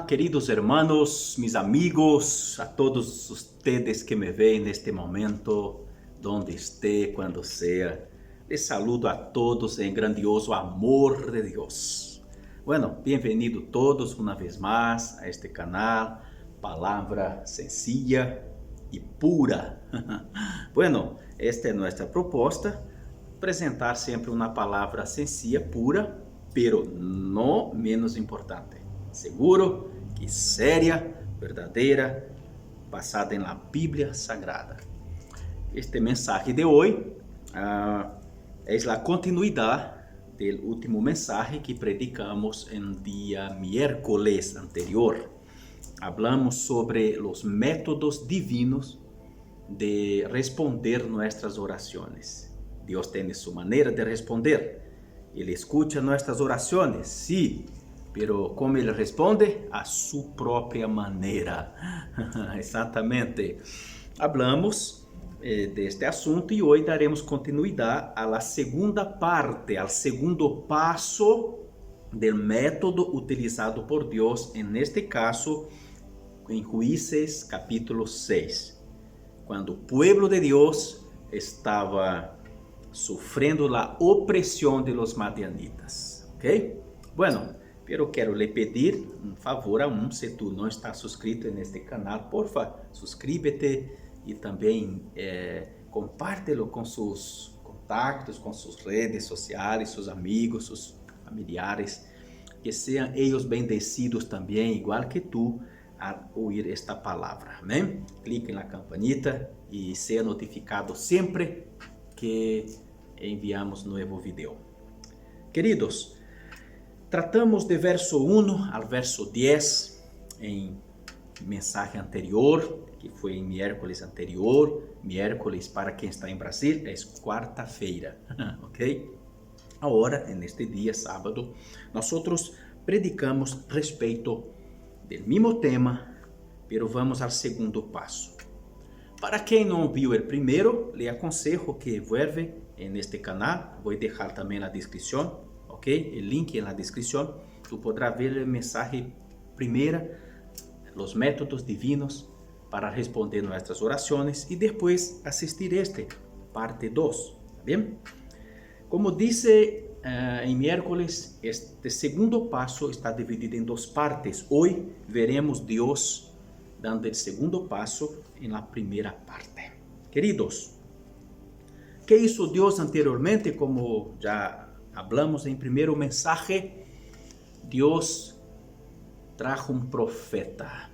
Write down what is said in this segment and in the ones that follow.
queridos hermanos, mis amigos, a todos ustedes que me ven neste momento, donde esté, cuando sea. Les saludo a todos en grandioso amor de Dios. Bueno, bienvenidos todos una vez más a este canal, Palabra Sencilla y Pura. Bueno, esta es nuestra propuesta, apresentar sempre uma palavra sencilla, pura, pero no menos importante. Seguro que séria, verdadeira, basada na Bíblia Sagrada. Este mensaje de hoje é a continuidade do último mensaje que predicamos em dia miércoles anterior. Hablamos sobre os métodos divinos de responder nossas orações. Deus tem sua maneira de responder. Ele escuta nossas orações, sim, pero como ele responde? A sua própria maneira. Exatamente. Hablamos deste assunto e hoje daremos continuidade à segunda parte, ao segundo passo do método utilizado por Deus, neste caso, em Juízes capítulo 6, quando o povo de Deus estava sofrendo a opressão de los madianitas, ok? Bueno, pero quero lhe pedir um favor a se tu não está suscrito neste canal, porfa, suscríbete e também compártelo com seus contactos, com suas redes sociais, seus amigos, seus familiares, que sejam eles bendecidos também, igual que tu, a ouvir esta palavra, amém? Clique na campanita e seja notificado sempre que enviamos novo vídeo. Queridos, tratamos de verso 1 ao verso 10 em mensagem anterior, que foi em miércoles anterior. Miércoles, para quem está em Brasil, é quarta-feira, ok? Agora, neste dia, sábado, nós predicamos respeito do mesmo tema, pero vamos ao segundo passo. Para quem não viu o primeiro, lhe aconselho que vuelve neste canal. Vou deixar também na descrição, ok? O link na descrição. Tu podrás ver a mensagem primeira, os métodos divinos para responder nossas orações e depois assistir parte 2, tá bem? Como disse em miércoles, este segundo passo está dividido em duas partes. Hoje veremos Deus dando o segundo passo na primeira parte. Queridos, que hizo Deus anteriormente? Como já hablamos em primeiro mensaje, Deus trajo um profeta.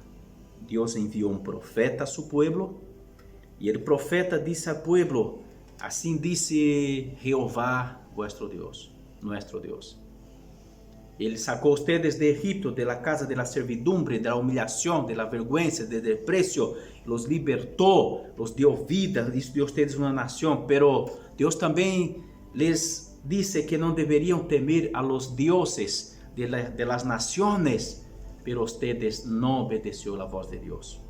Deus enviou um profeta a seu povo e o profeta disse ao povo: assim disse Jeová, vuestro Deus, nuestro Deus. Ele sacou ustedes de Egipto, de la casa de la servidumbre, de la humillación, de la vergüenza, del desprecio, los libertó, los dio vida, hizo de ustedes una nación, pero Dios también les dice que no deberían temer a los dioses de las naciones, pero ustedes no obedeció la voz de Dios.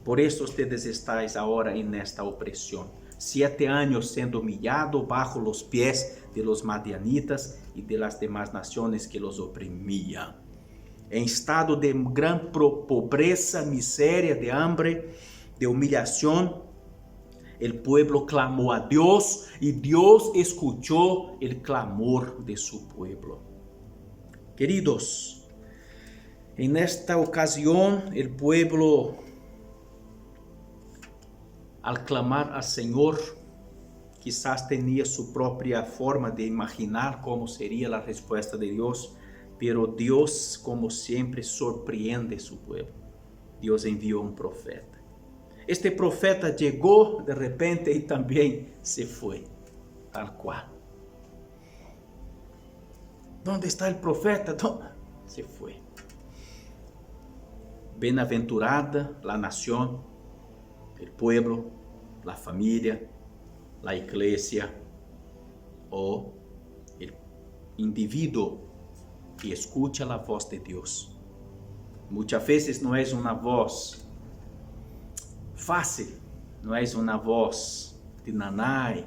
Por eso ustedes estáis ahora en esta opresión. 7 años siendo humillado bajo los pies de los madianitas y de las demás naciones que los oprimían. En estado de gran pobreza, miseria, de hambre, de humillación, el pueblo clamó a Dios y Dios escuchó el clamor de su pueblo. Queridos, en esta ocasión el pueblo, al clamar al Señor, quizás tenía su propia forma de imaginar cómo sería la respuesta de Dios, pero Dios, como siempre, sorprende a su pueblo. Dios envió un profeta. Este profeta llegó de repente y también se fue, tal cual. ¿Dónde está el profeta? Se fue. Bienaventurada la nación, el pueblo, la familia, la iglesia o el individuo que escucha la voz de Dios. Muchas veces no es una voz fácil, no es una voz de nanay,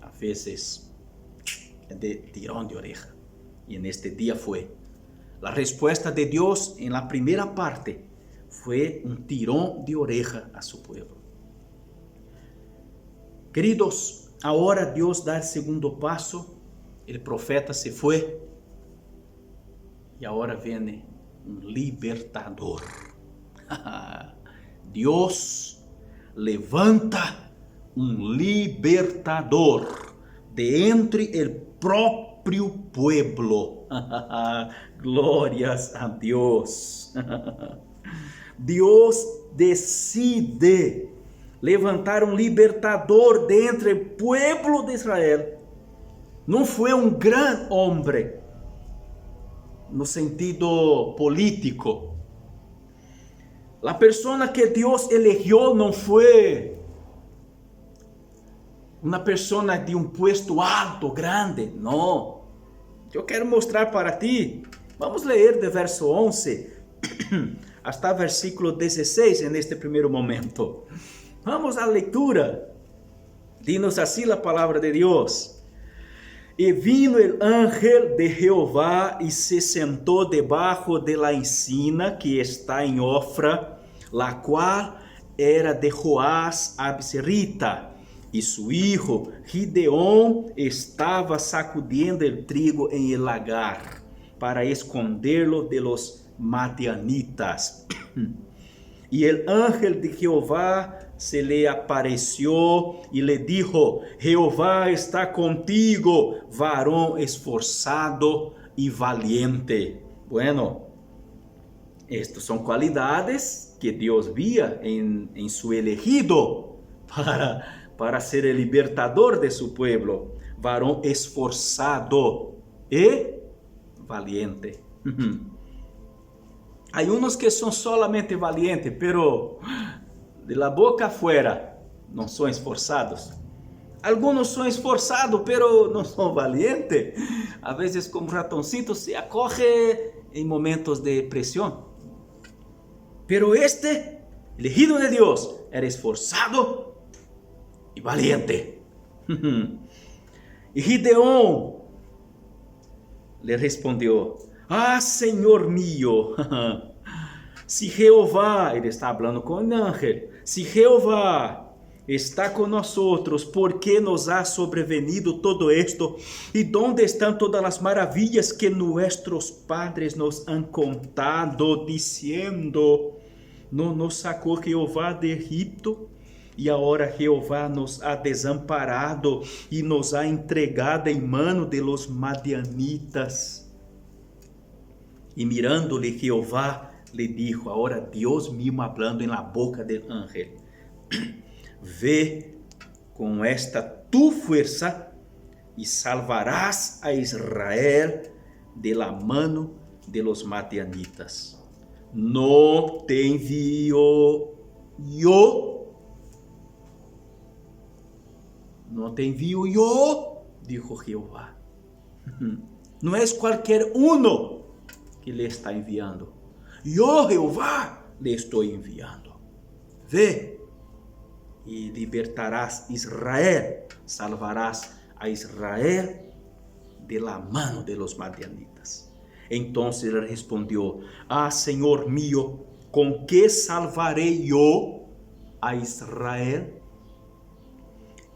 a veces de tirón de oreja. Y en este día fue La respuesta de Dios en la primera parte fue un tirón de oreja a su pueblo. Queridos, ahora Dios da el segundo paso, el profeta se fue y ahora viene un libertador. Dios levanta un libertador de entre el propio pueblo. Glorias a Dios. Dios decide levantar um libertador de entre o pueblo de Israel. Não foi um grande homem no sentido político. A pessoa que Deus elegeu não foi uma pessoa de um puesto alto, grande. Não. Eu quero mostrar para ti. Vamos ler de verso 11 hasta versículo 16 neste primeiro momento. Vamos à leitura. Dinos assim a palavra de Deus. E vino el ángel de Jehová e se sentou debaixo de la encina que está em Ofra, la qual era de Joás Abserita, e su hijo Gideón estava sacudindo el trigo en el lagar para esconderlo de los madianitas. E el ángel de Jehová se le apareció y le dijo: Jehová está contigo, varón esforzado y valiente. Bueno, estas son cualidades que Dios vía en su elegido para ser el libertador de su pueblo. Varón esforzado y valiente. Hay unos que son solamente valientes, pero de la boca afuera não são esforçados. Alguns são esforçados, pero não são valientes. A vezes, como ratoncito, se acorre em momentos de pressão. Pero este, elegido de Deus, era esforçado e valiente. E Gideón le respondeu: Ah, Senhor mío, si Jehová, ele está hablando com o ángel, si Jehová está con nosotros, ¿por qué nos ha sobrevenido todo esto? ¿Y dónde están todas las maravillas que nuestros padres nos han contado, diciendo, no nos sacó Jehová de Egipto? E agora Jeová nos ha desamparado e nos ha entregado em mano de los madianitas. E mirando-lhe Jeová, le dijo, ahora Dios mismo hablando en la boca del ángel, ve con esta tu fuerza y salvarás a Israel de la mano de los madianitas. No te envío yo. No te envío yo, dijo Jehová. No es cualquier uno que le está enviando. Yo, Jehová, le estoy enviando. Ve y libertarás Israel, salvarás a Israel de la mano de los madianitas. Entonces él respondió, ah, Señor mío, ¿con qué salvaré yo a Israel?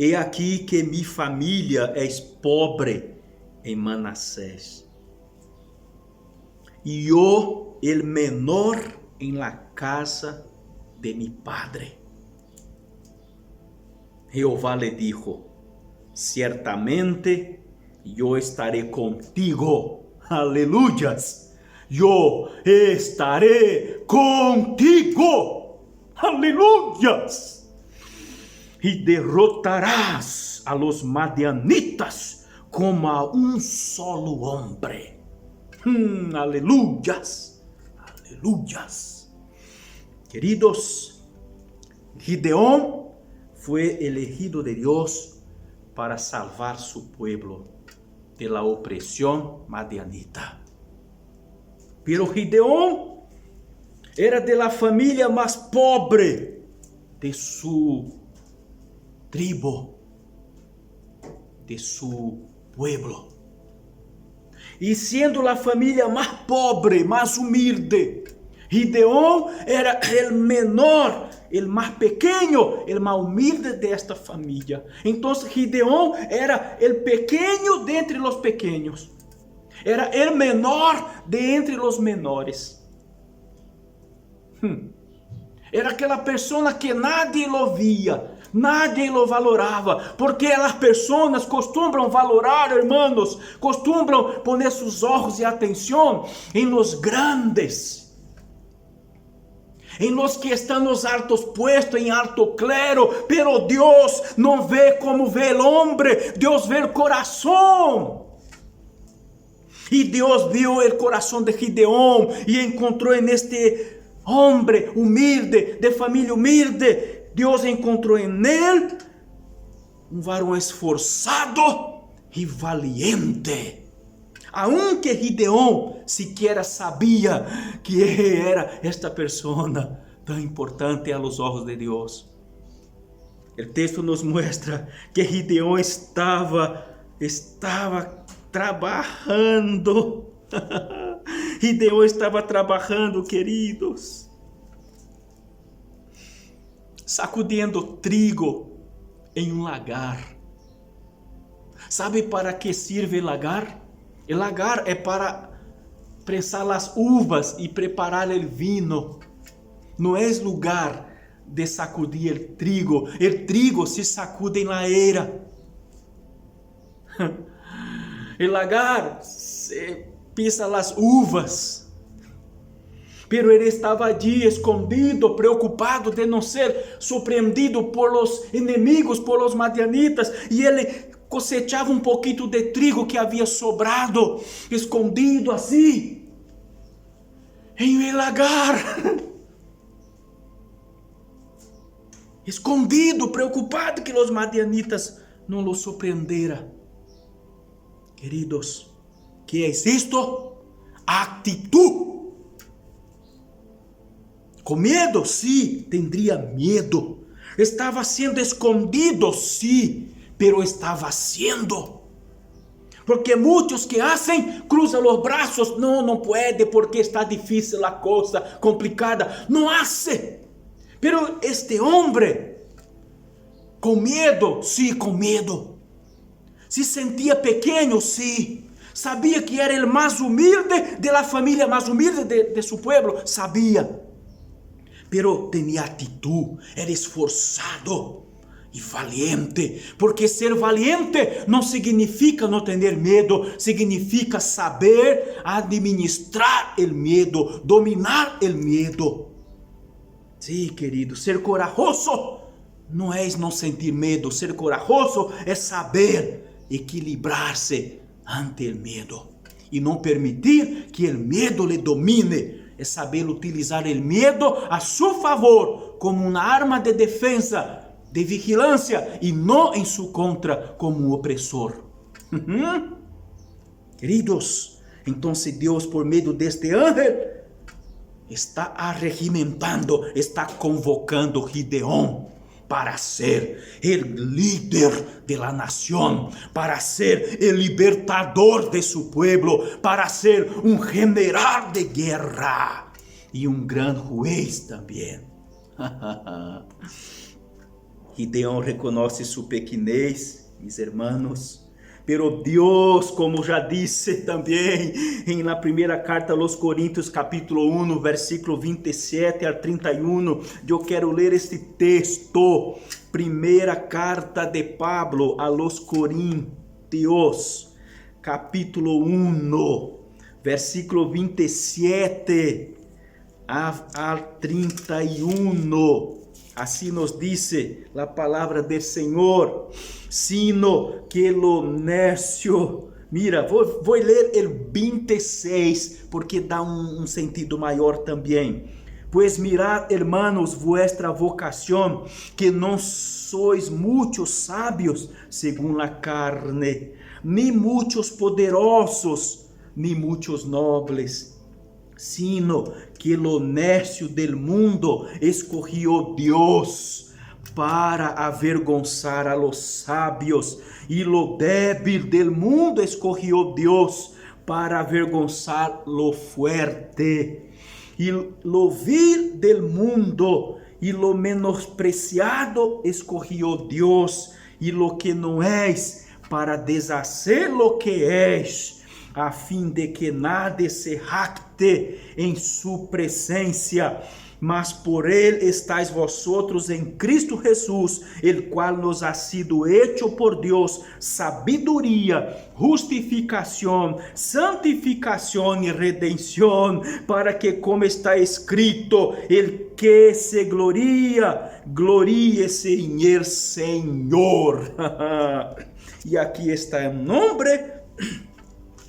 He aquí que mi familia es pobre en Manassés, y yo el menor en la casa de mi padre. Jehová le dijo, ciertamente yo estaré contigo. Aleluyas. Yo estaré contigo. Aleluyas. Y derrotarás a los madianitas como a un solo hombre. Aleluyas. Aleluyas. Queridos, Gideón fue elegido de Dios para salvar su pueblo de la opresión madianita. Pero Gideón era de la familia más pobre de su tribu, de su pueblo. e sendo a família mais pobre, mais humilde, Gideón era o menor, o mais pequeno, o mais humilde desta família. Então Gideón era o pequeno de entre os pequenos, era o menor de entre os menores. Era aquela pessoa que nadie lo via, nadie lo valorava, porque as pessoas costumam valorar, hermanos, costumam poner seus olhos e atenção em los grandes, em los que estão nos altos puestos, em alto clero, pero Deus não vê como vê o homem, Deus vê o coração. E Deus viu o coração de Gideón e encontrou neste homem humilde, de família humilde, Deus encontrou nele um varão esforçado e valiente. Aunque Gideón sequer sabia que era esta pessoa tão importante a los ojos de Deus. O texto nos mostra que Gideón estava trabalhando. Gideón estava trabalhando, queridos, sacudindo trigo em um lagar. Sabe para que serve o lagar? O lagar é para prensar as uvas e preparar o vinho. Não é lugar de sacudir o trigo. O trigo se sacude na era. O lagar se pisa as uvas. Pero ele estava ali escondido, preocupado de não ser surpreendido por los inimigos, por los madianitas, e ele cosechava um pouquinho de trigo que havia sobrado, escondido assim, em um lagar, escondido, preocupado que os madianitas não lo surpreenderam. Queridos, que é isto? Actitud. Com medo? Sim, tendria medo. Estava sendo escondido? Sim, pero estava sendo. Porque muitos que hacen, cruzam os braços, não pode porque está difícil a coisa, complicada. Não hace. Pero este homem, com medo? Sim, com medo. Se sentia pequeno? Sim. Sabia que era o mais humilde de la família, mais humilde de su pueblo? Sabia. Pero tinha atitude, era esforçado e valiente, porque ser valiente não significa não ter medo, significa saber administrar o medo, dominar o medo. Sim, querido, ser corajoso não é não sentir medo, ser corajoso é saber equilibrar-se ante o medo e não permitir que o medo lhe domine. É saber utilizar o medo a seu favor como uma arma de defesa, de vigilância, e não em sua contra como um opressor. Queridos, então Deus, por meio deste ángel, está arregimentando, está convocando Gideón para ser o líder de la nación, para ser o libertador de su pueblo, para ser um general de guerra e um gran juez também. Gideón reconhece sua pequenez, mis hermanos, pero Deus, como já disse também em la primeira carta aos Coríntios, capítulo 1, versículo 27 al 31, eu quero ler este texto, primeira carta de Pablo a los Coríntios, capítulo 1, versículo 27 al 31. Assim nos dice a palavra do Senhor, sino que lo necio. Mira, vou ler o 26, porque dá um sentido maior também. Pues mirad, hermanos, vuestra vocación, que não sois muitos sábios según la carne, ni muitos poderosos, ni muitos nobles, sino que lo necio del mundo escogió Dios para avergonzar a los sabios, y lo débil del mundo escogió Dios para avergonzar lo fuerte y lo vil del mundo y lo menospreciado escogió Dios y lo que no es para deshacer lo que es, a fim de que nadie se jacte em su presencia. Mas por él estáis vosotros en Cristo Jesús, el cual nos ha sido hecho por Dios sabiduría, justificación, santificación y redención, para que, como está escrito, el que se gloría, gloríese en el Señor. Y aquí está un hombre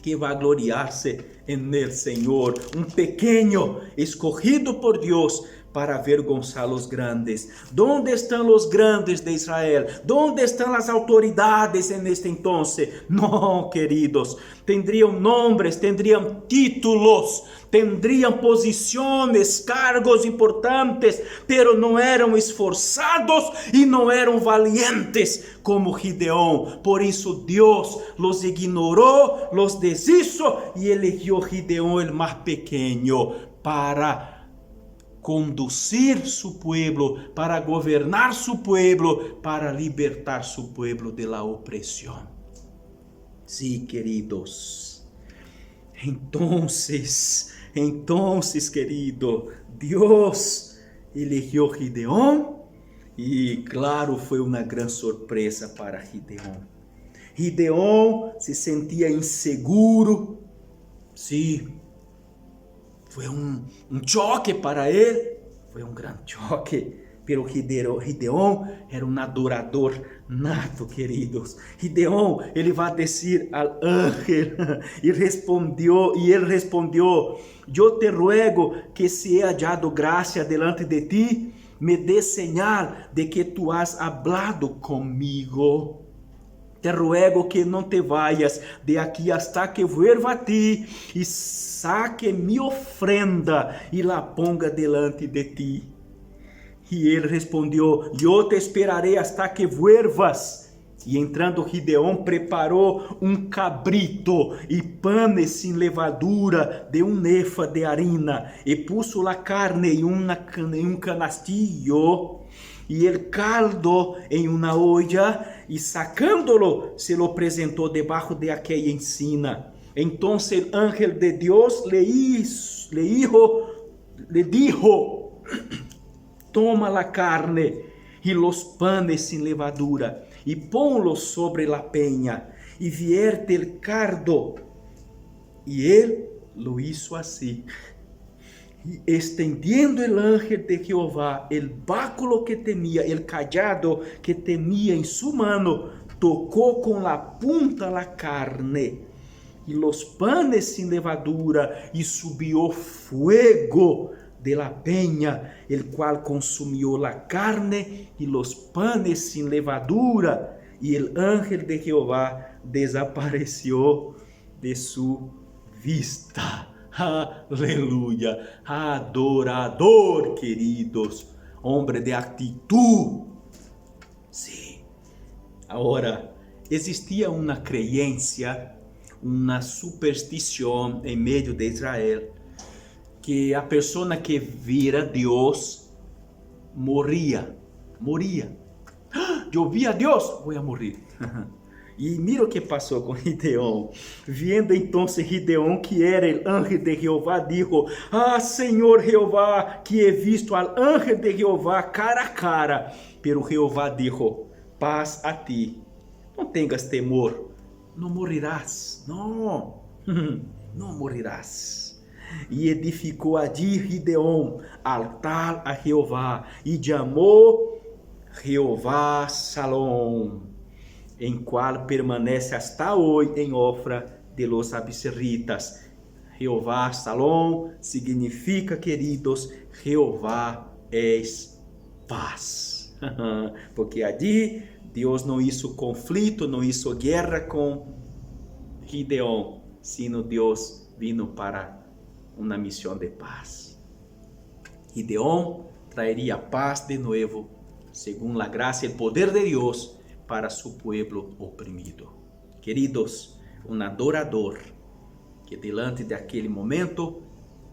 que va a gloriarse en el Señor, un pequeño escogido por Dios para avergonzar los grandes. ¿Dónde están los grandes de Israel? ¿Dónde están las autoridades en este entonces? No, queridos, tendrían nombres, tendrían títulos, tendrían posiciones, cargos importantes, pero no eran esforzados y no eran valientes como Gideón. Por eso Dios los ignoró, los deshizo y eligió Gideón, el más pequeño, para conducir su pueblo, para gobernar su pueblo, para libertar su pueblo de la opresión. Sí, queridos. Entonces, querido, Dios eligió Gideón y claro, fue una gran sorpresa para Gideón. Gideón se sentía inseguro. Sí, fue un choque para él, fue un gran choque, pero Gideón era un adorador nato, queridos. Gideón, ele va a decir al ángel, y él respondió, yo te ruego que si he hallado gracia delante de ti, me dé señal de que tú has hablado conmigo. Te ruego que não te vayas de aqui hasta que vuelva a ti e saque mi ofrenda e la ponga delante de ti. E ele respondeu, eu te esperarei hasta que vuelvas. E entrando Gideón preparou um cabrito e panes sin levadura de un efa de harina e puso la carne em um canastillo y el caldo en una olla, y sacándolo, se lo presentó debajo de aquella encina. Entonces el ángel de Dios le dijo, toma la carne y los panes sin levadura, y ponlos sobre la peña, y vierte el caldo. Y él lo hizo así. Y extendiendo el ángel de Jehová el báculo que tenía, el cayado que tenía en su mano, tocó con la punta la carne y los panes sin levadura, y subió fuego de la peña, el cual consumió la carne y los panes sin levadura, y el ángel de Jehová desapareció de su vista. Aleluya, adorador, queridos, hombre de actitud. Sí. Ahora, existía una creencia, una superstición en medio de Israel, que a persona que vira a Dios moría. Yo vi a Dios, voy a morir. E mira o que passou com Gideón. Viendo entonces Gideón que era el ángel de Jehová, dijo, Senhor Jehová, que he visto al ángel de Jehová cara a cara. Pero Jehová dijo, paz a ti, não tengas temor, não morirás, não morirás. E edificou allí Gideón altar a Jehová, e chamou Jehová Salom, em qual permanece hasta hoy em Ofra de los Abiseritas. Jehová Salom significa, queridos, Jehová es paz. Porque allí Deus não hizo conflito, não hizo guerra com Gideón, sino Deus vino para uma missão de paz. Gideón traería paz de nuevo, según la gracia y el poder de Dios, para su pueblo oprimido. Queridos, un adorador que delante daquele momento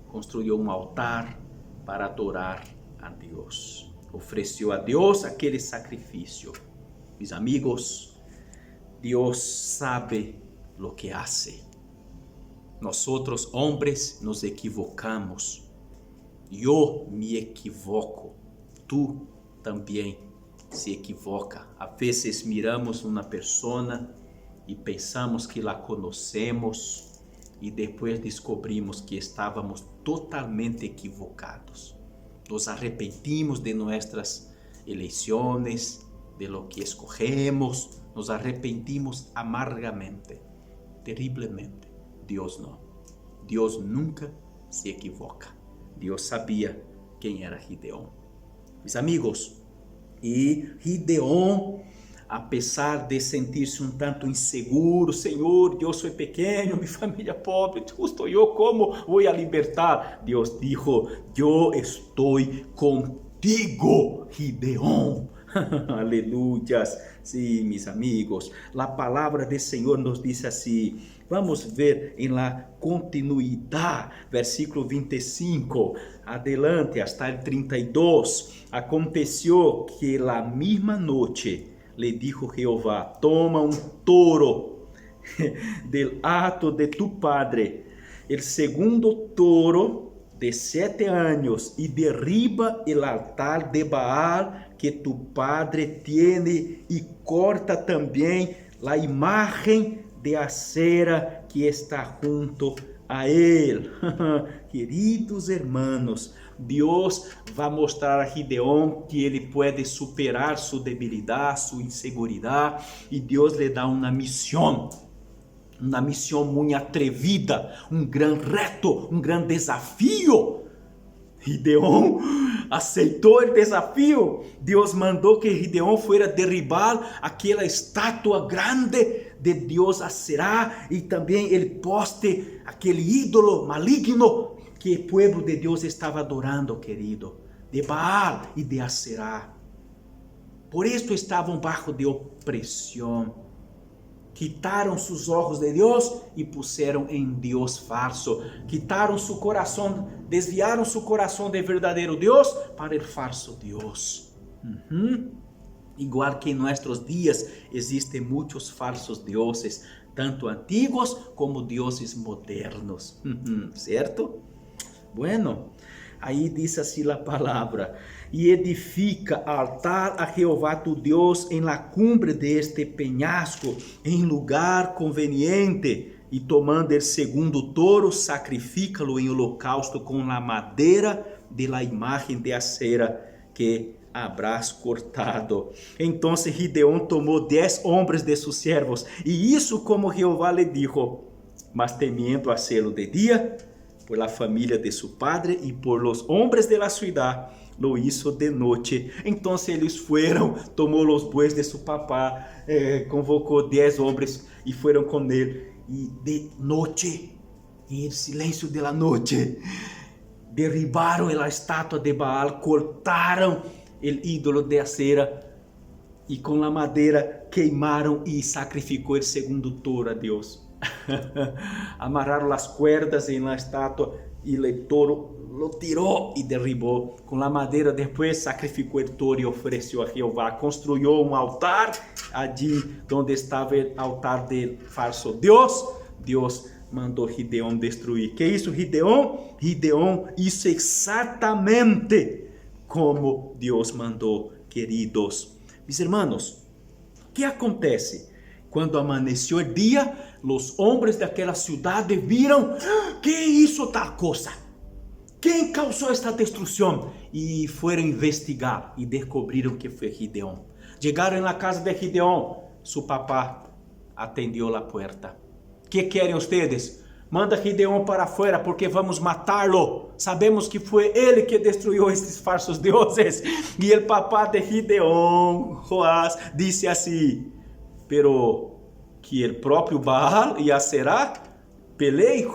construiu um altar para adorar a Deus. Ofereceu a Deus aquele sacrifício. Mis amigos, Deus sabe lo que hace. Nosotros hombres nos equivocamos. Eu me equivoco. Tu também se equivoca. A vezes miramos uma pessoa e pensamos que la conhecemos e depois descobrimos que estávamos totalmente equivocados. Nos arrepentimos de nossas eleições, de lo que escogemos, nos arrepentimos amargamente, terriblemente. Deus não. Deus nunca se equivoca. Deus sabia quem era Gideão. Mis amigos, e Gideão, apesar de sentir-se um tanto inseguro, Senhor, eu sou pequeno, minha família é pobre, justo eu como vou a libertar? Deus dijo, eu estou contigo, Gideão. Aleluias. Sim, mis amigos, a palavra do Senhor nos diz assim. Vamos ver em la continuidade, versículo 25, adelante, hasta el 32. Aconteceu que la misma noche le dijo Jehová, toma un toro del hato de tu padre, el segundo toro de 7 años, y derriba el altar de Baal que tu padre tiene, y corta también la imagen de acera que está junto a él. Queridos hermanos, Deus vai mostrar a Gideão que ele pode superar sua debilidade, sua inseguridade, e Deus lhe dá uma missão muito atrevida, gran reto, gran desafio. Gideão aceitou o desafio. Deus mandou que Gideão fuera derribar aquela estátua grande de Deus Aserá e também o poste, aquele ídolo maligno que o povo de Deus estava adorando, querido, de Baal e de Aserá. Por isso estavam bajo de opressão. Quitaram seus olhos de Deus e puseram em Deus falso. Quitaram seu coração, desviaram seu coração de verdadeiro Deus para o falso Deus. Igual que em nossos dias existem muitos falsos deuses, tanto antigos como deuses modernos. Certo? Bueno, aí diz assim a palavra: e edifica altar a Jeová tu Deus em la cumbre de este penhasco, em lugar conveniente, e tomando el segundo toro, sacrifica-lo em holocausto com la madeira de la imagen de acera que habrás cortado. Então Gideão tomou 10 homens de seus servos, e isso como Jeová lhe dijo, mas temiendo hacerlo de dia, por la família de su padre e por los hombres de la ciudad, lo hizo de noite. Então eles foram, tomou os bois de su papá, convocou 10 homens e foram com ele. E de noite, em silêncio de la noite, derribaram a estátua de Baal, cortaram o ídolo de acera e com a madeira queimaram e sacrificou o segundo toro a Deus. Amarraram as cuerdas em la estátua e o toro lo tirou e derribou. Com a madeira depois sacrificou o toro e ofereceu a Jeová. Construiu um altar allí onde estava o altar del falso Deus. Deus mandou Gideão destruir. Que isso, Gideão? Gideão hizo exatamente como Deus mandou, queridos. Mis hermanos, o que acontece? Quando amaneceu o dia, os homens daquela cidade viram, que hizo tal coisa? Quem causou esta destruição? E foram investigar e descobriram que foi Gideão. Chegaram na casa de Gideão, seu papá atendeu a porta. Que querem vocês? Manda Gideão para fora porque vamos matá-lo. Sabemos que foi ele que destruiu estes falsos deuses. E o papá de Gideão, Joás, disse assim, pero que o próprio Baal e Aserá peleiem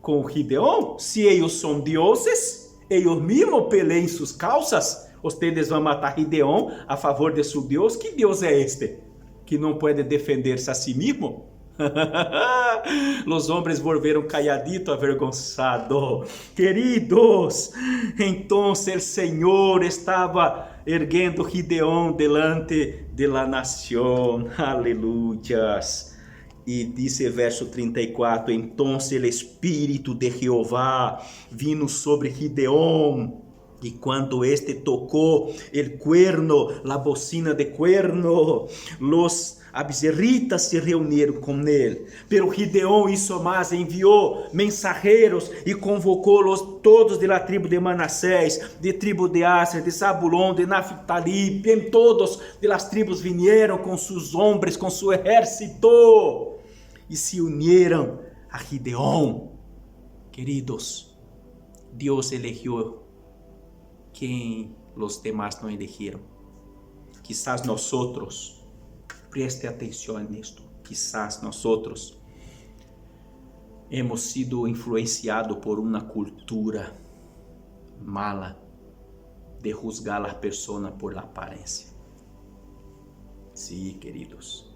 com Gideão? Se eles são deuses, eles mesmos peleiem suas causas. Vocês vão matar Gideão a favor de seu Deus? Que Deus é este? Que não pode defender-se a si mesmo? Los hombres volvieron calladito, avergonzado. Queridos, entonces el Señor estaba erguendo Gideón delante de la nación. Aleluyas. E dice verso 34, entonces el Espírito de Jehová vino sobre Gideón. E quando este tocou el cuerno, la bocina de cuerno, los abiseritas se reuniram com ele. Pero Gideón hizo más, enviou mensageiros e convocou-los todos de la tribo de Manassés, de tribo de Aser, de Zabulón, de Naphtali. Bem, todos de las tribos vinieron com seus homens, com seu exército, e se uniram a Gideón. Queridos, Deus elegeu quem os demais não elegiram. Quizás nosotros, preste atenção nisto, quizás nosotros hemos sido influenciados por uma cultura mala de juzgar a pessoa por la aparência. Sí, queridos.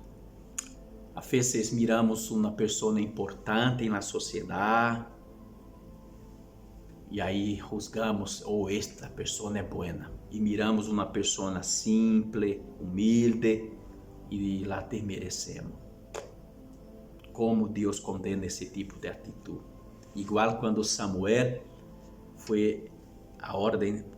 A veces miramos uma pessoa importante na sociedade e aí juzgamos, esta pessoa é boa. E miramos uma pessoa simples, humilde e la desmerecemos. Como Deus condena esse tipo de atitude. Igual quando Samuel foi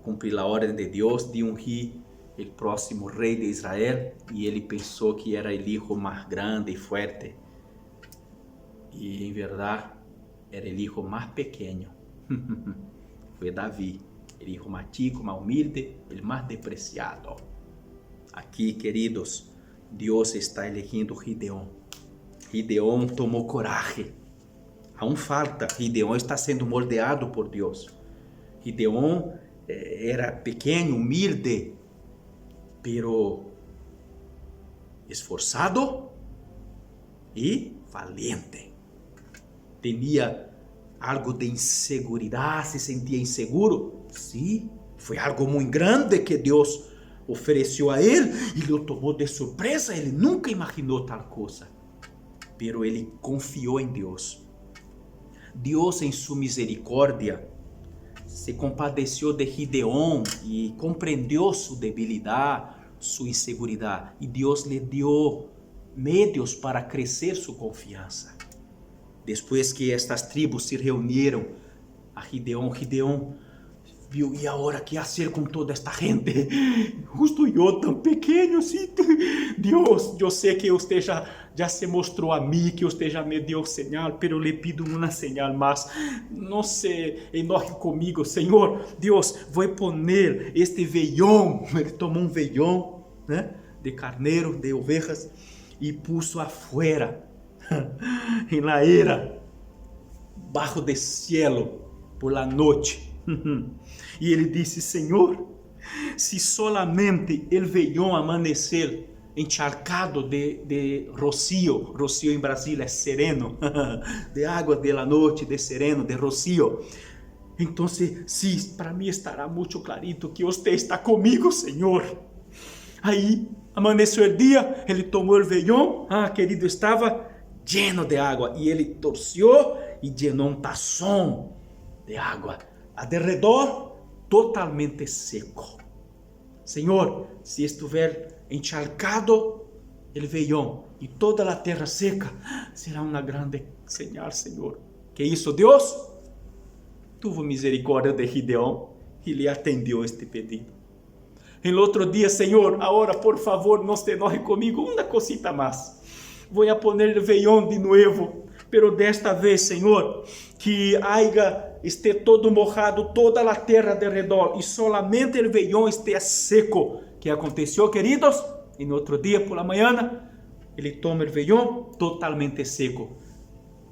cumprir a ordem de Deus de ungir o próximo rei de Israel, e ele pensou que era o hijo mais grande e forte. E em verdade era o hijo mais pequeno. Foi Davi, o hijo mais chico, mais humilde, o mais despreciado. Aqui, queridos, Deus está elegindo Gideón. Gideón tomou coragem. Aún falta, Gideón está sendo moldeado por Deus. Gideón era pequeno, humilde, pero esforçado e valiente. Tinha algo de inseguridade, se sentia inseguro. Sim, foi algo muito grande que Deus ofereceu a ele e ele o tomou de surpresa. Ele nunca imaginou tal coisa, pero ele confiou em Deus. Deus, em sua misericórdia, se compadeceu de Gideón e compreendeu sua debilidade, sua inseguridade. E Deus lhe deu meios para crescer sua confiança. Depois que estas tribos se reuniram a Gideón, Gideón viu, e agora que fazer com toda esta gente? Justo eu tão pequeno assim. Deus, eu sei que você já se mostrou a mim, que você já me deu señal, pero eu lhe pido uma señal mais. Não se enoje comigo, Senhor. Deus, vou poner este vellón. Ele tomou um vellón, né, de carneiro, de ovejas, e puso afuera, em la era, bajo de cielo, por la noite. E ele disse, Senhor, se solamente el vellón amanecer encharcado de rocío, rocío em Brasília é sereno, de água de la noite, de sereno, de rocío. Então, sí, para mim estará muito clarito que você está comigo, Senhor. Aí, amaneceu o dia, ele tomou o vellón, querido, estava lleno de água, e ele torció e llenou um tazón de água. Alrededor, totalmente seco. Senhor, se estiver encharcado el vellón e toda a terra seca, será uma grande señal, Senhor. Que isso, Deus? Tuvo misericórdia de Gideón e lhe atendeu este pedido. Em outro dia, Senhor, agora, por favor, não se enoje comigo, uma cosita mais. Vou a poner el vellón de nuevo, pero desta vez, Senhor, que esté todo mojado, toda a terra de redor, e solamente o vellón esteja seco. Que aconteceu, queridos? E no outro dia, por la manhã, ele toma o vellón totalmente seco,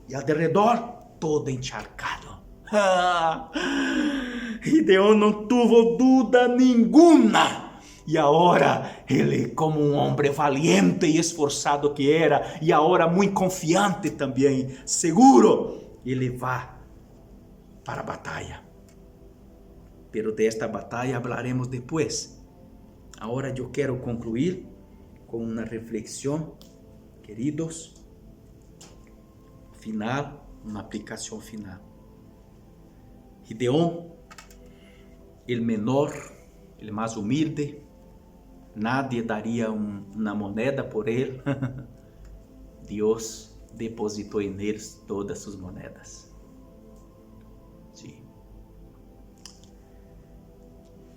e ao redor, todo encharcado. Gideón não tuvo dúvida nenhuma. E agora, ele, como um homem valiente e esforçado que era, e agora muito confiante também, seguro, ele vai para a batalha. Pero desta batalha hablaremos depois. Agora eu quero concluir com uma reflexão, queridos. final, uma aplicação final. Gideón, el menor, el mais humilde, nadie daria uma moneda por ele. Deus depositou em eles todas suas moedas. Sim.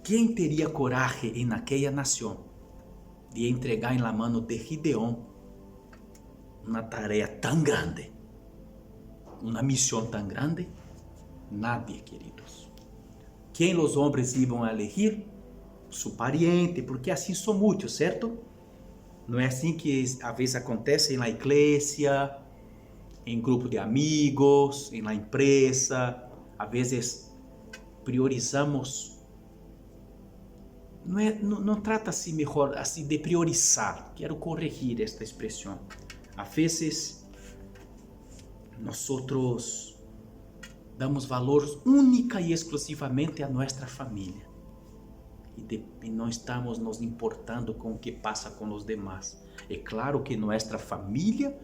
Quem teria coragem em aquela nação de entregar em la mano de Gideón uma tarefa tão grande, uma missão tão grande? Nadie, queridos. Quem os homens iam a elegir? Su pariente, porque assim são muitos, certo? Não é assim que às vezes acontece na igreja, em grupo de amigos, na empresa. Às vezes priorizamos. Não trata-se melhor assim de priorizar. Quero corrigir esta expressão. Às vezes nós damos valor única e exclusivamente a nossa família. E não estamos nos importando com o que passa com os demais. É claro que nossa família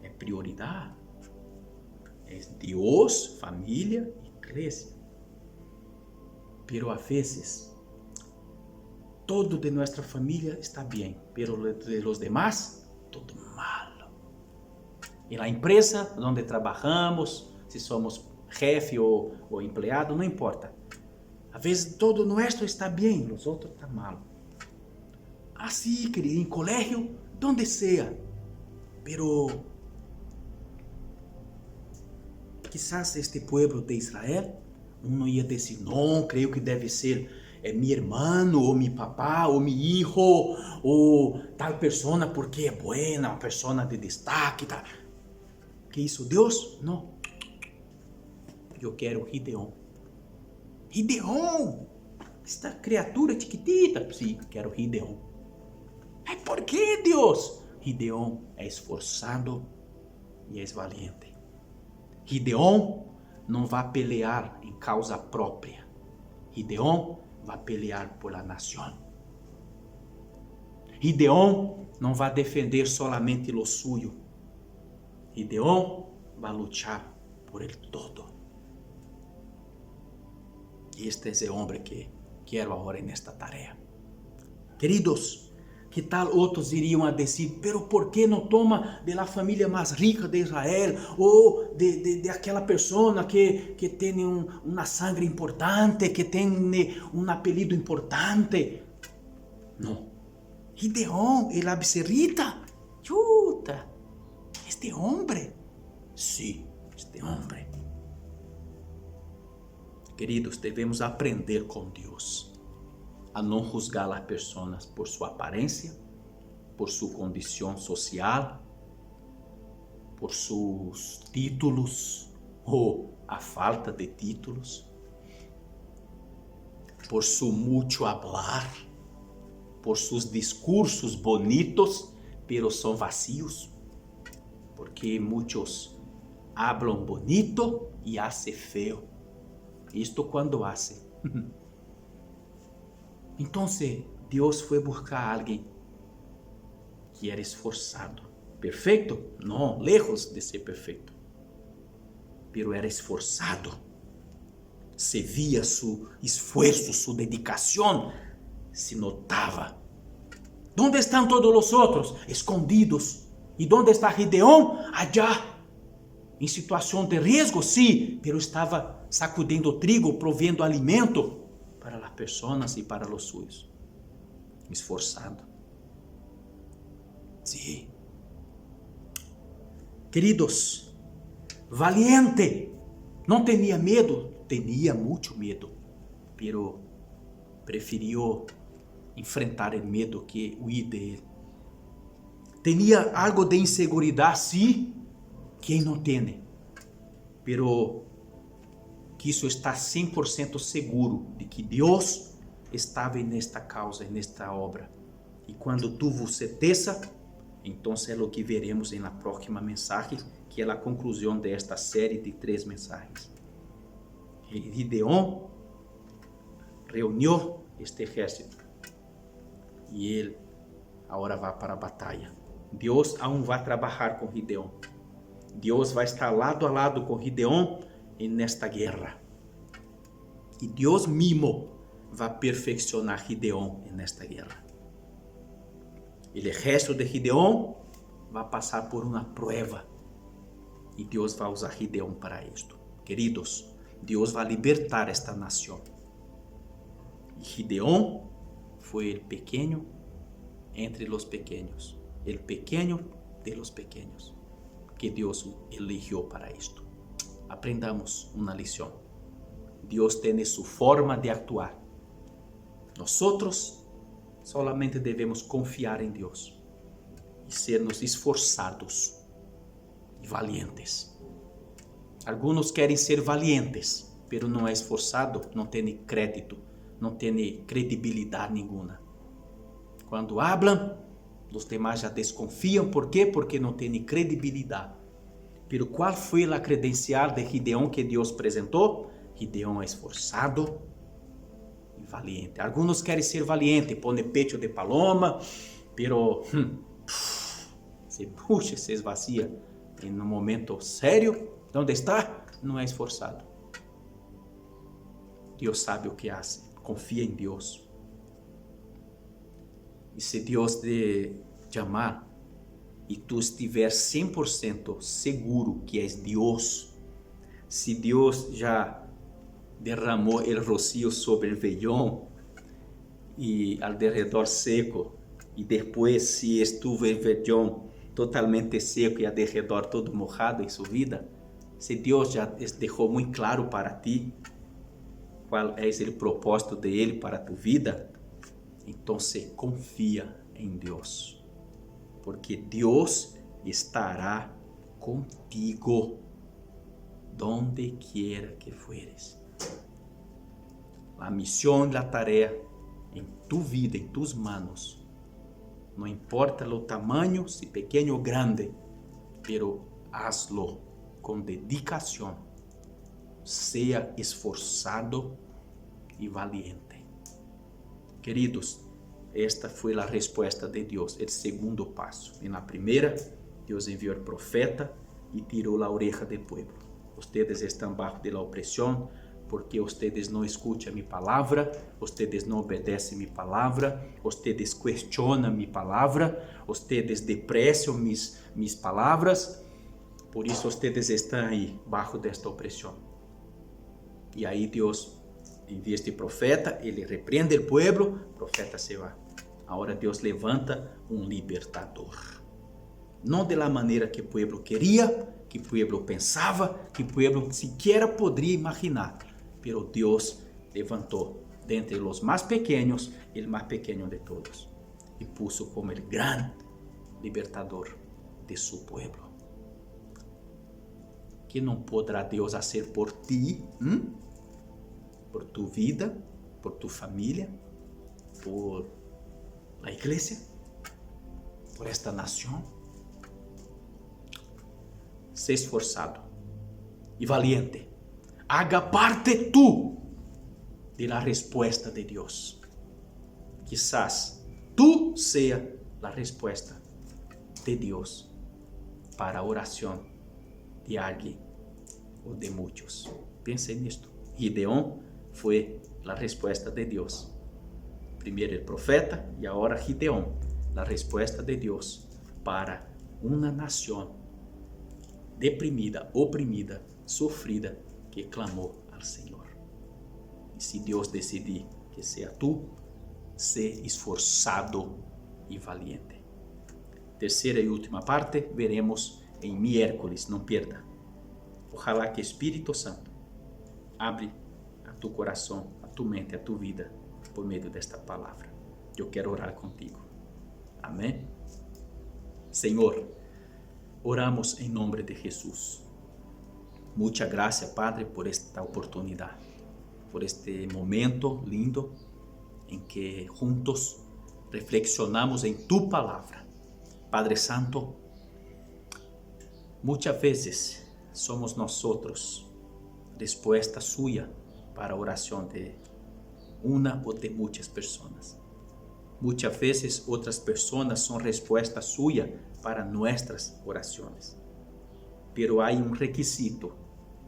é prioridade. É Deus, família e igreja. Pero a vezes, todo de nossa família está bem, pero de los demás, todo malo. E na empresa onde trabalhamos, se somos jefe ou empleado, não importa. Às vezes todo nuestro está bem, os outros estão mal. Assim, querido, em colégio, donde seja. Pero quizás este pueblo de Israel, não ia dizer, não, creio que deve ser meu irmão, ou meu papá, ou meu hijo, ou tal pessoa, porque é boa, uma pessoa de destaque. Tal. Que isso, Deus? Não. Eu quero Gideón. Gideón, esta criatura chiquitita. Sim, quero Gideón. Mas por que, Deus? Gideón é esforçado e é valiente. Gideón não vai pelear em causa própria. Gideón vai pelear por la nação. Gideón não vai defender solamente lo suyo. Gideón vai lutar por el todo. Este é o homem que quero agora nesta tarefa. Queridos, que tal outros iriam a dizer, pero por que não toma de la família mais rica de Israel, ou de aquela pessoa que tem uma sangre importante, que tem um apelido importante? Não. Gideón, el abserita, chuta, este homem, sim, este homem. Queridos, devemos aprender com Deus a não juzgar as pessoas por sua aparência, por sua condição social, por seus títulos ou a falta de títulos, por su mucho hablar, por seus discursos bonitos, pero são vazios, porque muitos hablam bonito e hacen feo. Isto quando hace. Então, Deus foi buscar alguém que era esforçado. Perfeito? Não, lejos de ser perfeito. Pero era esforçado. Se via seu esforço, sua dedicação, se notava. ¿Dónde estão todos os outros? Escondidos. E onde está Gideón? Allá. Em situação de risco, sim, pero estava sacudindo trigo, provendo alimento para as pessoas e para os suyos. Esforçado. Sim. Queridos, valiente. Não tinha medo? Tinha muito medo, pero preferiu enfrentar o medo que huir dele. Tinha algo de inseguridade, sim. Quem não tem? Pero quiso estar 100% seguro de que Deus estava nesta causa, nesta obra. E quando tuvo certeza, então é o que veremos na próxima mensagem, que é a conclusão desta série de 3 mensagens. Gideón reuniu este exército e ele agora vai para a batalha. Deus aún vai trabalhar com Gideón. Deus vai estar lado a lado com Gideão nesta guerra. E Deus mesmo vai perfeccionar Gideão nesta guerra. O exército de Gideão vai passar por uma prova. E Deus vai usar Gideão para isto. Queridos, Deus vai libertar esta nação. E Gideão foi o pequeno entre os pequenos. O pequeno de los pequenos. Que Deus eligió para isto. Aprendamos uma lição. Deus tem sua forma de actuar. Nós solamente devemos confiar em Deus e sermos esforçados e valientes. Alguns querem ser valientes, pero não é esforçado, não tem crédito, não tem credibilidade nenhuma. Quando hablam, os demais já desconfiam. ¿Por quê? Porque não tem credibilidade. Pero qual foi a credencial de Gideão que Deus apresentou? Gideão é esforçado e valiente. Alguns querem ser valientes, põe pecho de paloma, pero se puxa, se esvazia em um momento sério. Onde está? Não é esforçado. Deus sabe o que faz. Confia em Deus. E se Deus te chamar e tu estiver 100% seguro que és Deus, se Deus já derramou o rocío sobre o vellón e ao redor seco, e depois se estuvo o vellón totalmente seco e ao redor todo mojado em sua vida, se Deus já deixou muito claro para ti qual é o propósito dele para tu vida, então confia em Deus, porque Deus estará contigo donde quiera que fueres. A missão e a tarefa em tu vida, em tus manos, não importa o tamanho, se pequeno ou grande, pero hazlo com dedicação, seja esforçado e valiente. Queridos, esta foi a resposta de Deus, o segundo passo. Na primeira, Deus enviou o profeta e tirou a oreja do povo. Ustedes estão bajo de la opressão porque ustedes não escutam minha palavra, ustedes não obedecem minha palavra, ustedes questionam minha palavra, ustedes depreciam mis palavras, por isso ustedes estão aí bajo desta opressão. E aí Deus envia este profeta, ele repreende o povo, o profeta se vai. Agora Deus levanta um libertador. Não de la maneira que o povo queria, que o povo pensava, que o povo sequer poderia imaginar. Pero Deus levantou dentre os mais pequenos, o mais pequeno de todos, e puso como o grande libertador de su pueblo. Que não poderá Deus fazer por ti, por tu vida, por tu família, por a igreja, por esta nação? Sé esforçado e valiente. Haga parte tu de la respuesta de Deus. Quizás tu seja a resposta de Deus para a oração de alguém ou de muitos. Pense nisto. Gideão foi a resposta de Deus. Primeiro o profeta e agora Gideão, a resposta de Deus para uma nação deprimida, oprimida, sofrida, que clamou ao Senhor. E se Deus decidir que seja tu, sé esforçado e valiente. Terceira e última parte veremos em miércoles, não perda. Ojalá que Espírito Santo abre a tu coração, a tu mente, a tu vida por meio desta palavra. Eu quero orar contigo. Amém? Senhor, oramos em nome de Jesus. Muita graça, Padre, por esta oportunidade, por este momento lindo em que juntos reflexionamos em Tu palavra. Padre Santo, muitas vezes somos nós resposta suya para a oração de uma ou de muitas pessoas. Muitas vezes outras pessoas são resposta suya para nossas orações. pero há requisito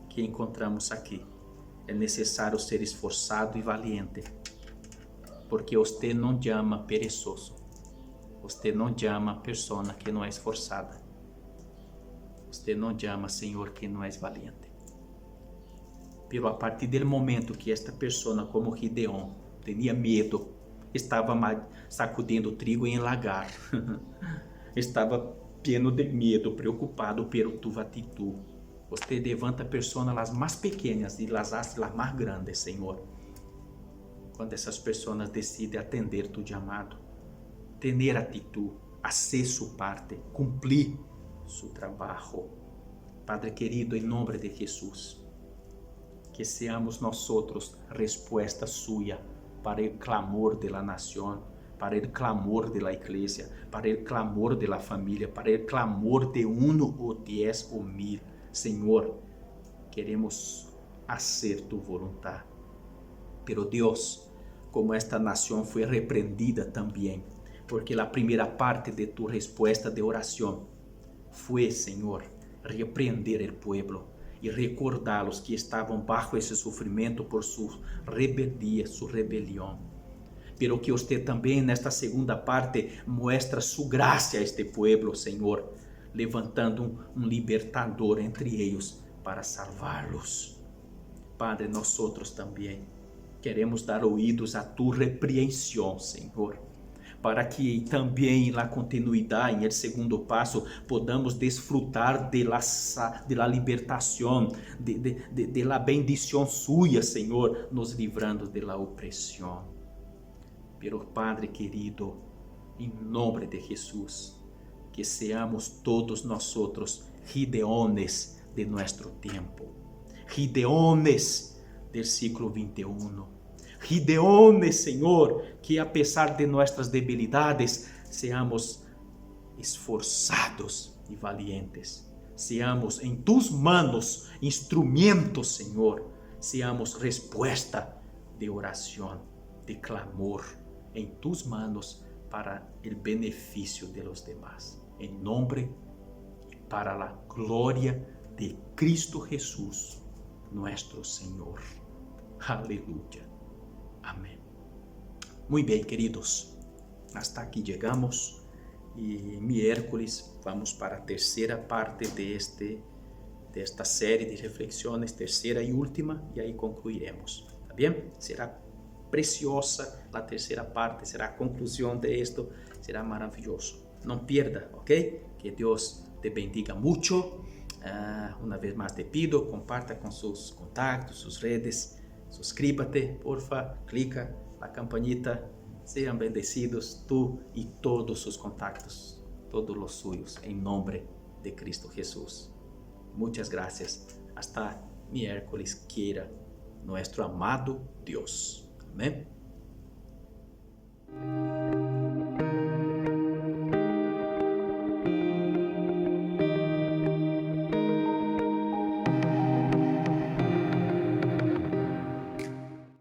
que encontramos aqui. É necessário ser esforçado e valiente, porque você não chama perezoso, você não chama pessoa que não é esforçada, você não chama Senhor que não é valiente. Pero a partir do momento que esta pessoa, como Gideon, tinha medo, estava sacudindo trigo em lagar, estava pleno de medo, preocupado pelo tua atitude. Você levanta pessoas as mais pequenas e las hace las mais grandes, Senhor. Quando essas pessoas decidem atender tu chamado, ter atitude, fazer sua parte, cumprir seu trabalho. Padre querido, em nome de Jesus, que seamos nós resposta sua para o clamor da nação, para o clamor da igreja, para o clamor da família, para o clamor de 1 ou 10 ou 1000. Senhor, queremos fazer tu vontade. Pero Deus, como esta nação foi repreendida também, porque a primeira parte de tu resposta de oração foi, Senhor, repreender o povo e recordá-los que estavam bajo esse sofrimento por sua rebeldia, sua rebelião. Pero que você também nesta segunda parte mostra sua graça a este povo, Senhor, levantando libertador entre eles para salvá-los. Padre, nós também queremos dar ouvidos a tu repreensão, Senhor, para que também na continuidade, no segundo passo, podamos desfrutar de la libertação, de la bendição sua, Senhor, nos livrando de la opressão. Pero Padre querido, em nome de Jesus, que seamos todos nós Gideones de nosso tempo, Gideones del siglo XXI, Gideones, Senhor, que a pesar de nossas debilidades, seamos esforçados e valientes, seamos em tus manos instrumentos, Senhor, seamos resposta de oração, de clamor, em tus manos para o benefício de los demás. Em nome e para a glória de Cristo Jesus, nosso Senhor. Aleluia. Amém. Muito bem, queridos. Hasta aqui chegamos e miércoles vamos para a terceira parte desta série de reflexões, terceira e última, e aí concluiremos. Tá bem? Será preciosa a terceira parte, será a conclusão de esto, será maravilhoso. Não pierda, ok? Que Deus te bendiga muito. Uma vez mais te pido, comparta com seus contactos, suas redes, suscríbete, porfa, clica na campanita, sejam bendecidos tu e todos os contactos, todos os suyos, em nome de Cristo Jesus. Muitas graças. Hasta miércoles, quiera nuestro amado Deus. Amém?